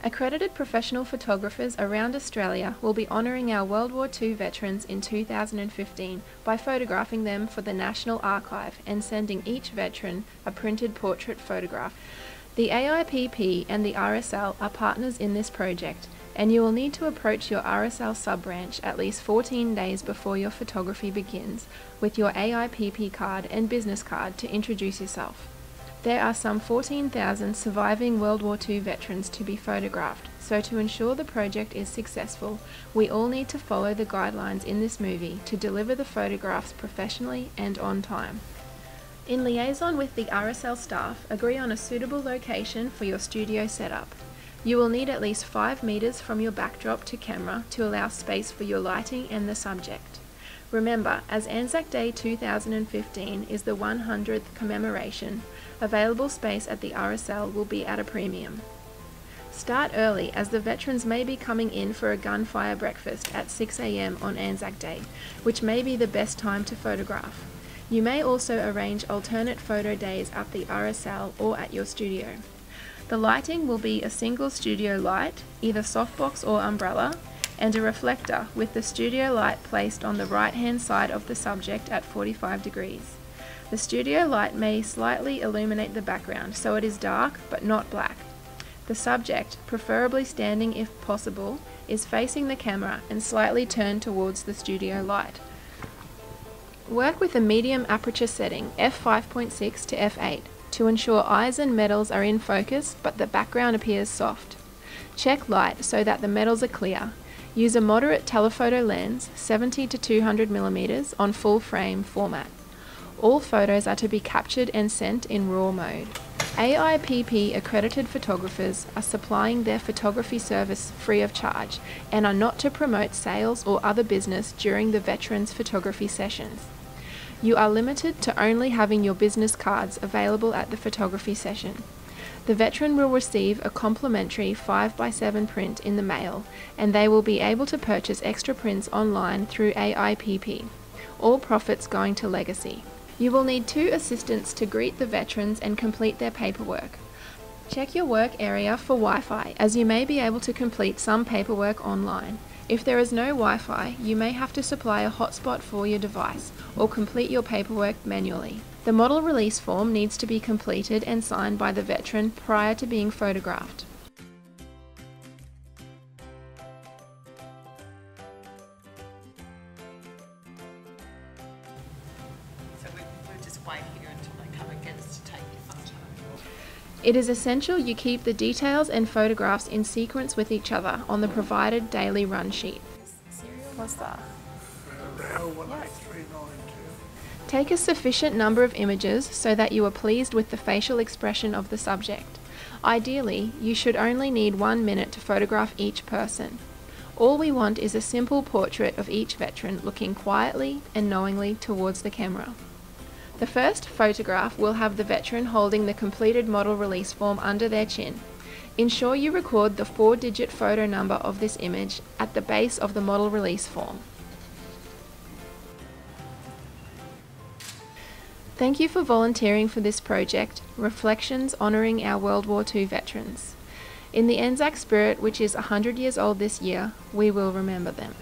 Accredited professional photographers around Australia will be honouring our World War II veterans in 2015 by photographing them for the National Archive and sending each veteran a printed portrait photograph. The AIPP and the RSL are partners in this project, and you will need to approach your RSL sub-branch at least 14 days before your photography begins with your AIPP card and business card to introduce yourself. There are some 14,000 surviving World War II veterans to be photographed, so to ensure the project is successful, we all need to follow the guidelines in this movie to deliver the photographs professionally and on time. In liaison with the RSL staff, agree on a suitable location for your studio setup. You will need at least 5 meters from your backdrop to camera to allow space for your lighting and the subject. Remember, as Anzac Day 2015 is the 100th commemoration, available space at the RSL will be at a premium. Start early, as the veterans may be coming in for a gunfire breakfast at 6 AM on Anzac Day, which may be the best time to photograph. You may also arrange alternate photo days at the RSL or at your studio. The lighting will be a single studio light, either softbox or umbrella, and a reflector with the studio light placed on the right-hand side of the subject at 45 degrees. The studio light may slightly illuminate the background, so it is dark but not black. The subject, preferably standing if possible, is facing the camera and slightly turned towards the studio light. Work with a medium aperture setting, f5.6 to f8, to ensure eyes and metals are in focus but the background appears soft. Check light so that the metals are clear. Use a moderate telephoto lens, 70 to 200 mm on full frame format. All photos are to be captured and sent in RAW mode. AIPP accredited photographers are supplying their photography service free of charge and are not to promote sales or other business during the veterans' photography sessions. You are limited to only having your business cards available at the photography session. The veteran will receive a complimentary 5x7 print in the mail, and they will be able to purchase extra prints online through AIPP, all profits going to legacy. You will need 2 assistants to greet the veterans and complete their paperwork. Check your work area for Wi-Fi, as you may be able to complete some paperwork online. If there is no Wi-Fi, you may have to supply a hotspot for your device, or complete your paperwork manually. The model release form needs to be completed and signed by the veteran prior to being photographed. So we'll just wait here until they come and get us to take your photo. It is essential you keep the details and photographs in sequence with each other on the provided daily run sheet. What's that? Take a sufficient number of images so that you are pleased with the facial expression of the subject. Ideally, you should only need 1 minute to photograph each person. All we want is a simple portrait of each veteran looking quietly and knowingly towards the camera. The first photograph will have the veteran holding the completed model release form under their chin. Ensure you record the 4-digit photo number of this image at the base of the model release form. Thank you for volunteering for this project, Reflections Honouring Our World War II Veterans. In the Anzac spirit, which is 100 years old this year, we will remember them.